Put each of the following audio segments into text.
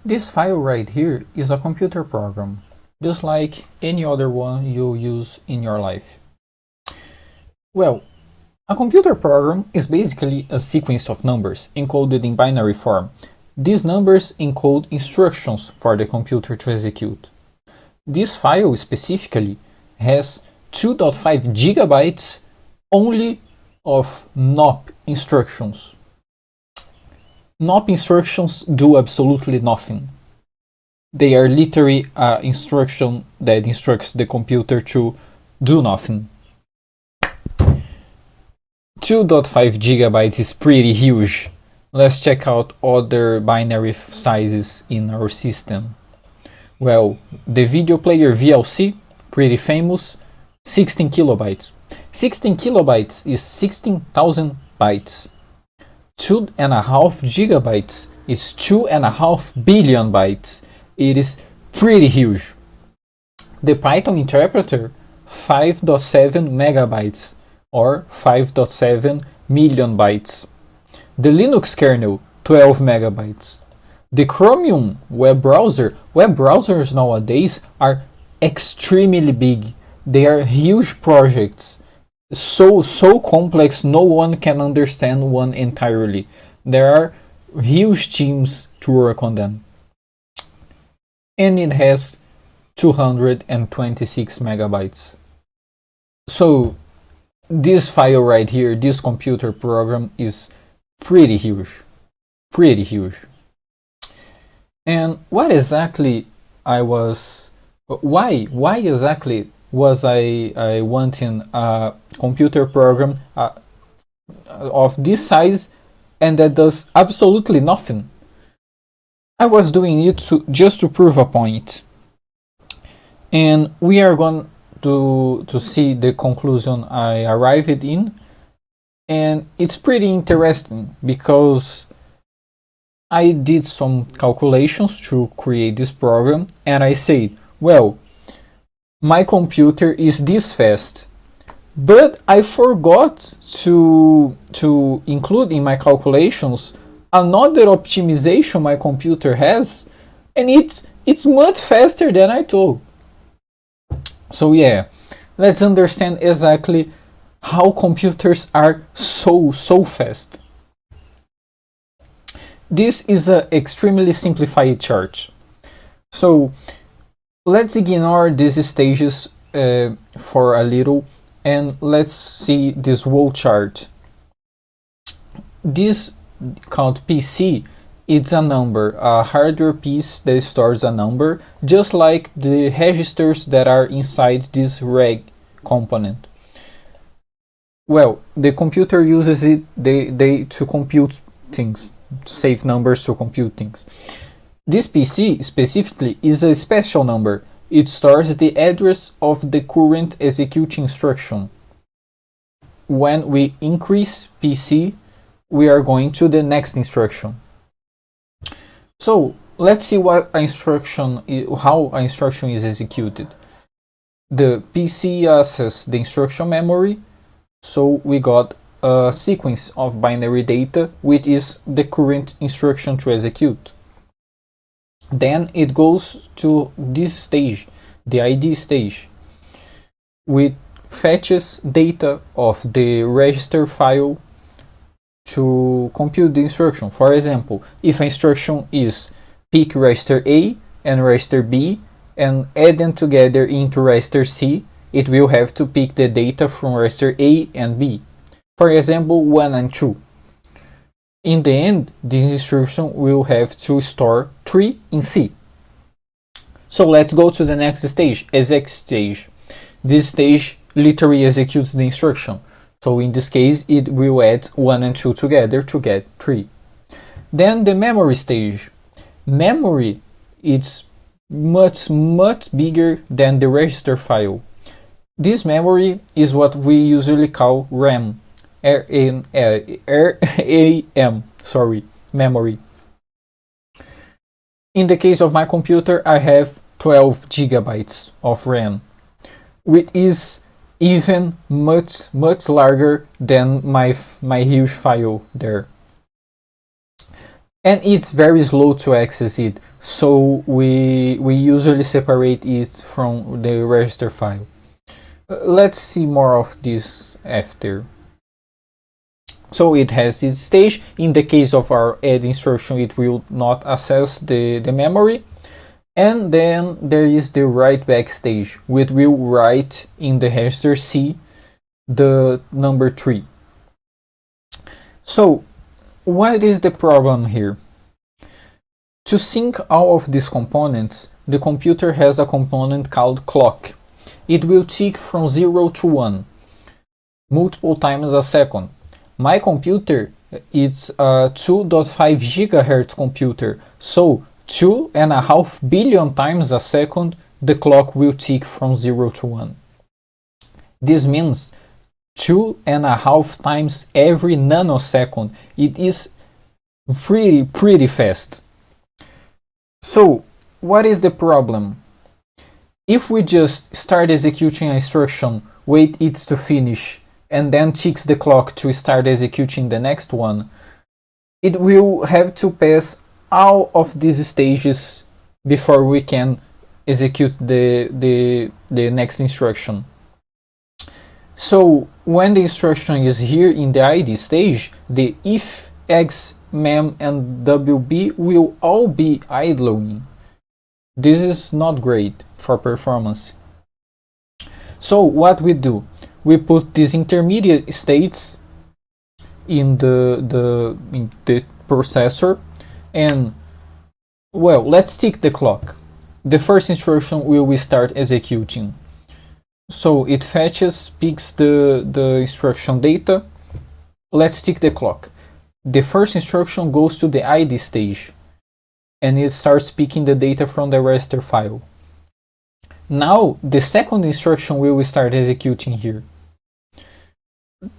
This file right here is a computer program, just like any other one you use in your life. Well, a computer program is basically a sequence of numbers encoded in binary form. These numbers encode instructions for the computer to execute. This file specifically has 2.5 gigabytes only of NOP instructions. NOP instructions do absolutely nothing. They are literally an instruction that instructs the computer to do nothing. 2.5 gigabytes is pretty huge. Let's check out other binary sizes in our system. Well, the video player VLC, pretty famous, 16 kilobytes. 16 kilobytes is 16,000 bytes. 2.5 gigabytes is 2.5 billion bytes. It is pretty huge. The Python interpreter, 5.7 megabytes or 5.7 million bytes. The Linux kernel, 12 megabytes. The Chromium web browsers nowadays are extremely big. They are huge projects. So complex, no one can understand one entirely. There are huge teams to work on them. And it has 226 megabytes. So this file right here, this computer program is pretty huge. Pretty huge. And what exactly why exactly was I wanting a computer program of this size and that does absolutely nothing? I was doing it just to prove a point. And we are going to see the conclusion I arrived in. And it's pretty interesting because I did some calculations to create this program and I said, well, my computer is this fast, but I forgot to include in my calculations another optimization my computer has, and it's much faster than I thought. So yeah, let's understand exactly how computers are so fast. This is an extremely simplified chart. So let's ignore these stages for a little and let's see this whole chart. This called PC, it's a number, a hardware piece that stores a number, just like the registers that are inside this reg component. Well, the computer uses it they to compute things, to save numbers to compute things. This PC specifically is a special number. It stores the address of the current execute instruction. When we increase PC, we are going to the next instruction. So let's see what how an instruction is executed. The PC accesses the instruction memory, so we got a sequence of binary data, which is the current instruction to execute. Then it goes to this stage, the ID stage, which fetches data of the register file to compute the instruction. For example, if an instruction is pick register A and register B and add them together into register C, it will have to pick the data from register A and B. For example, 1 and 2. In the end, this instruction will have to store 3 in C. So let's go to the next stage, exec stage. This stage literally executes the instruction. So in this case, it will add 1 and 2 together to get 3. Then the memory stage. Memory is much bigger than the register file. This memory is what we usually call RAM. Memory. In the case of my computer, I have 12 gigabytes of RAM, which is even much larger than my huge file there. and it's very slow to access it, so we usually separate it from the register file. Let's see more of this after. So it has this stage. In the case of our add instruction, it will not access the memory. And then there is the write back stage, which will write in the register C the number 3. So what is the problem here? To sync all of these components, the computer has a component called clock. It will tick from 0 to 1 multiple times a second. My computer is a 2.5 gigahertz computer, so 2.5 billion times a second the clock will tick from 0 to 1. This means 2.5 times every nanosecond. It is pretty fast. So what is the problem? If we just start executing an instruction, wait it to finish, and then ticks the clock to start executing the next one, it will have to pass all of these stages before we can execute the next instruction. So when the instruction is here in the ID stage, the if, X, mem, and WB will all be idling. This is not great for performance. So what we do? We put these intermediate states in the processor, and well, let's tick the clock. The first instruction will start executing. So it fetches, picks the instruction data. Let's tick the clock. The first instruction goes to the ID stage, and it starts picking the data from the register file. Now the second instruction will start executing here.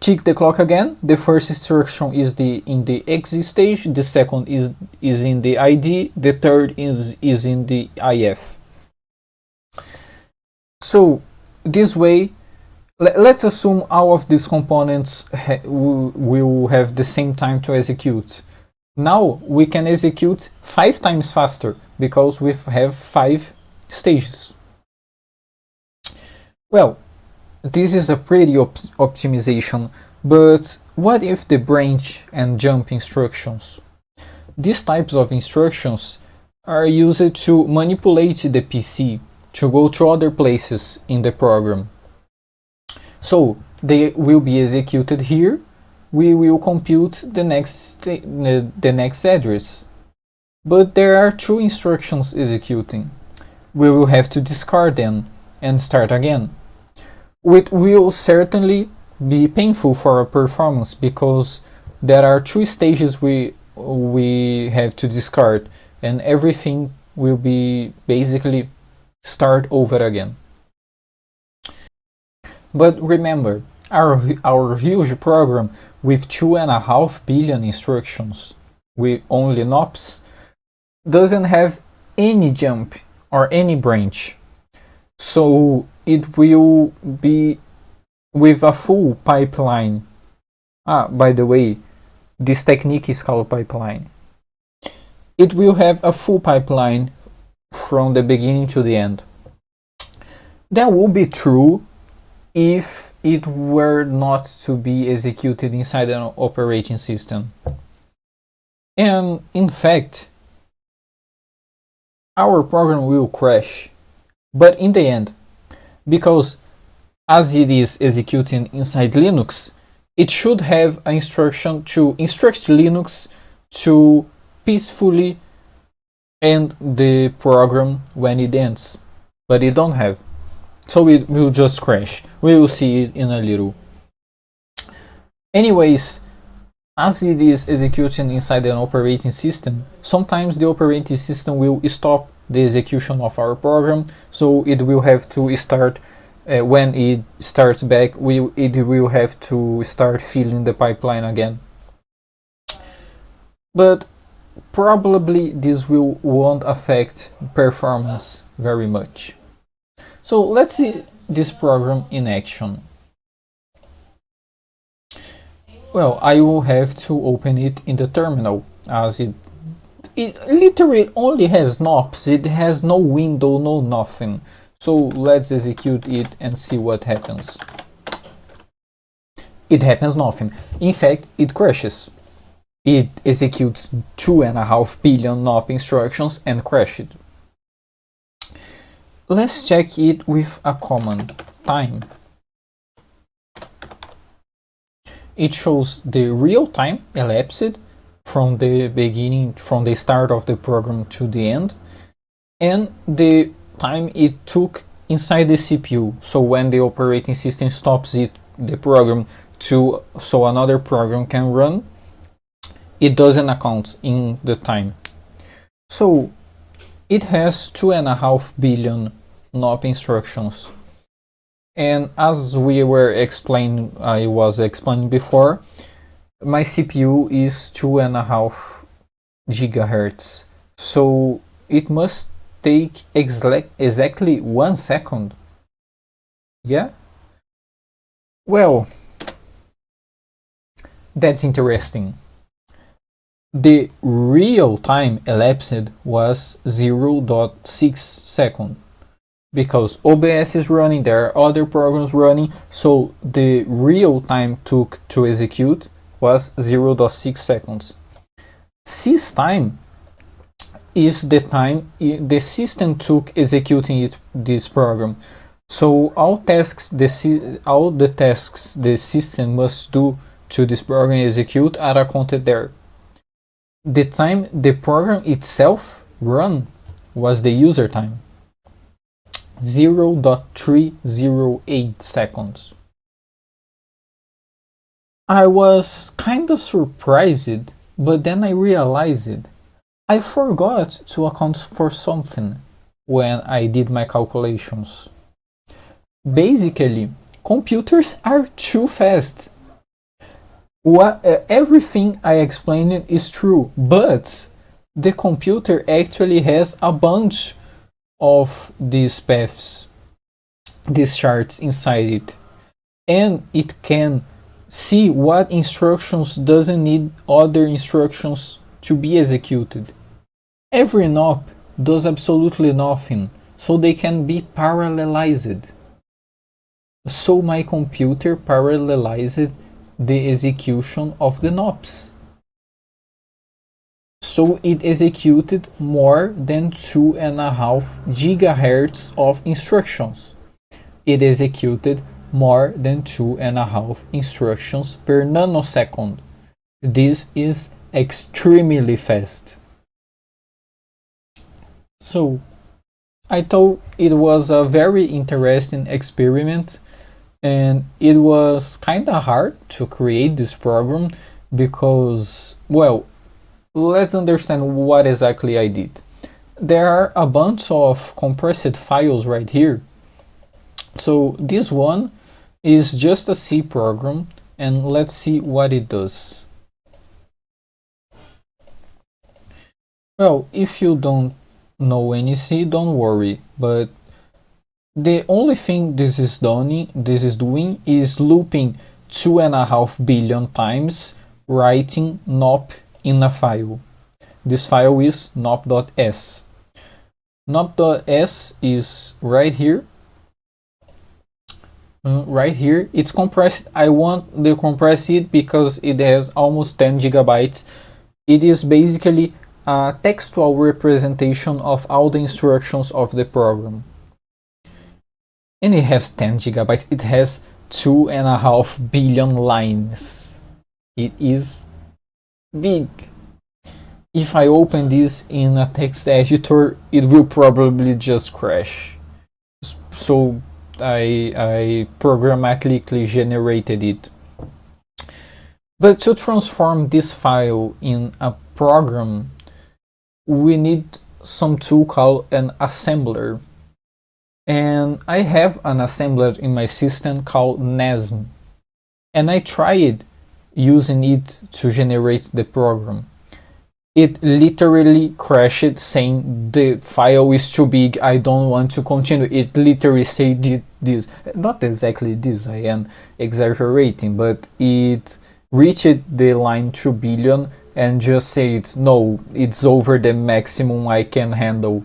Tick the clock again. The first instruction is in the exit stage, the second is in the ID, the third is in the IF. So this way, let's assume all of these components will have the same time to execute. Now we can execute 5 times faster because we have 5 stages. Well, this is a pretty optimization, but what if the branch and jump instructions? These types of instructions are used to manipulate the PC to go to other places in the program. So they will be executed here. We will compute the next address. But there are 2 instructions executing. We will have to discard them and start again. It will certainly be painful for our performance because there are 3 stages we have to discard, and everything will be basically start over again. But remember, our huge program with 2.5 billion instructions with only NOPs doesn't have any jump or any branch. So it will be with a full pipeline. By the way, this technique is called pipeline. It will have a full pipeline from the beginning to the end. That would be true if it were not to be executed inside an operating system. And in fact, our program will crash. But in the end, because as it is executing inside Linux, it should have an instruction to instruct Linux to peacefully end the program when it ends. But it don't have. So it will just crash. We will see it in a little. Anyways, as it is executing inside an operating system, sometimes the operating system will stop the execution of our program, so it will have to start when it starts back, it will have to start filling the pipeline again. But probably this won't affect performance very much. So let's see this program in action. Well, I will have to open it in the terminal, as it it literally only has knobs. It has no window, no nothing. So let's execute it and see what happens. It happens nothing. In fact, it crashes. It executes 2.5 billion NOP instructions and crashed. Let's check it with a command, time. It shows the real time elapsed from the beginning, from the start of the program to the end, and the time it took inside the CPU. So when the operating system stops the program so another program can run, it doesn't account in the time. So it has 2.5 billion NOP instructions. And as I was explaining before, my CPU is 2.5 gigahertz. So it must take exactly 1 second. Yeah? Well, that's interesting. The real time elapsed was 0.6 seconds. Because OBS is running, there are other programs running, so the real time took to execute was 0.6 seconds. Sys time is the time the system took executing this program. So all the tasks the system must do to this program execute are accounted there. The time the program itself run was the user time. 0.308 seconds. I was kinda surprised, but then I realized I forgot to account for something when I did my calculations. Basically, computers are too fast. Everything I explained is true, but the computer actually has a bunch of these paths, these charts inside it, and it can see what instructions doesn't need other instructions to be executed. Every NOP does absolutely nothing, so they can be parallelized. So my computer parallelized the execution of the NOPs. So it executed more than 2.5 gigahertz of instructions. It executed more than 2.5 instructions per nanosecond. This is extremely fast. So I thought it was a very interesting experiment, and it was kinda hard to create this program because, well, let's understand what exactly I did. There are a bunch of compressed files right here. So this one is just a C program, and let's see what it does. Well, if you don't know any C, don't worry, but the only thing this is doing is looping 2.5 billion times, writing NOP in a file. This file is nop.s. Nop.s is right here. Right here, it's compressed. I want to compress it because it has almost 10 gigabytes. It is basically a textual representation of all the instructions of the program. And it has 10 gigabytes. It has 2.5 billion lines. It is big. If I open this in a text editor, it will probably just crash. So I programmatically generated it. But to transform this file in a program, we need some tool called an assembler. And I have an assembler in my system called NASM. And I tried using it to generate the program. It literally crashed, saying the file is too big, I don't want to continue. It literally said this. Not exactly this, I am exaggerating, but it reached the line 2 billion and just say it, no, it's over the maximum I can handle.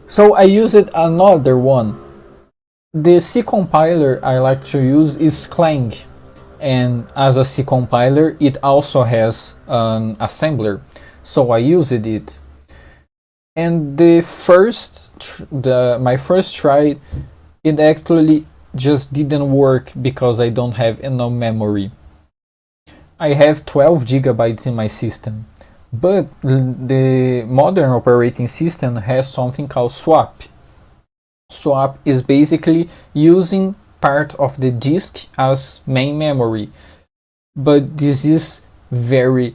So I used another one. The C compiler I like to use is Clang, and as a C compiler it also has an assembler, so I used it. And my first try, it actually just didn't work because I don't have enough memory. I have 12 gigabytes in my system, but the modern operating system has something called swap. Swap is basically using part of the disk as main memory, but this is very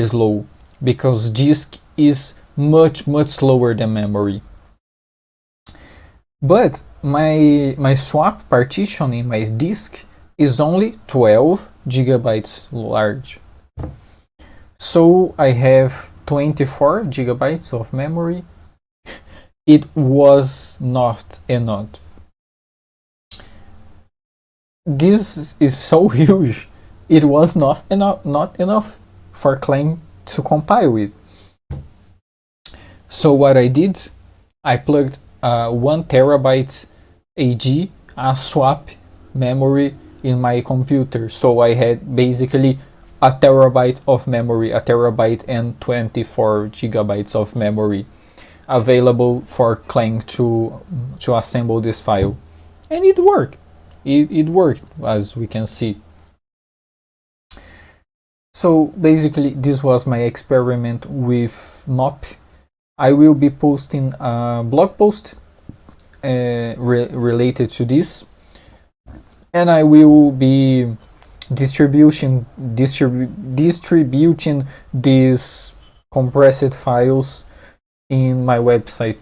slow because disk is much slower than memory. But my swap partition in my disk is only 12 gigabytes large, so I have 24 gigabytes of memory. It was not enough. This is so huge. It was not enough for Clang to compile with. So what I did, I plugged 1 terabyte AD, a swap memory in my computer. So I had basically a terabyte of memory, a terabyte and 24 gigabytes of memory available for Clang to assemble this file. And it worked. It worked, as we can see. So basically this was my experiment with NOP. I will be posting a blog post related to this, and I will be distributing these compressed files in my website.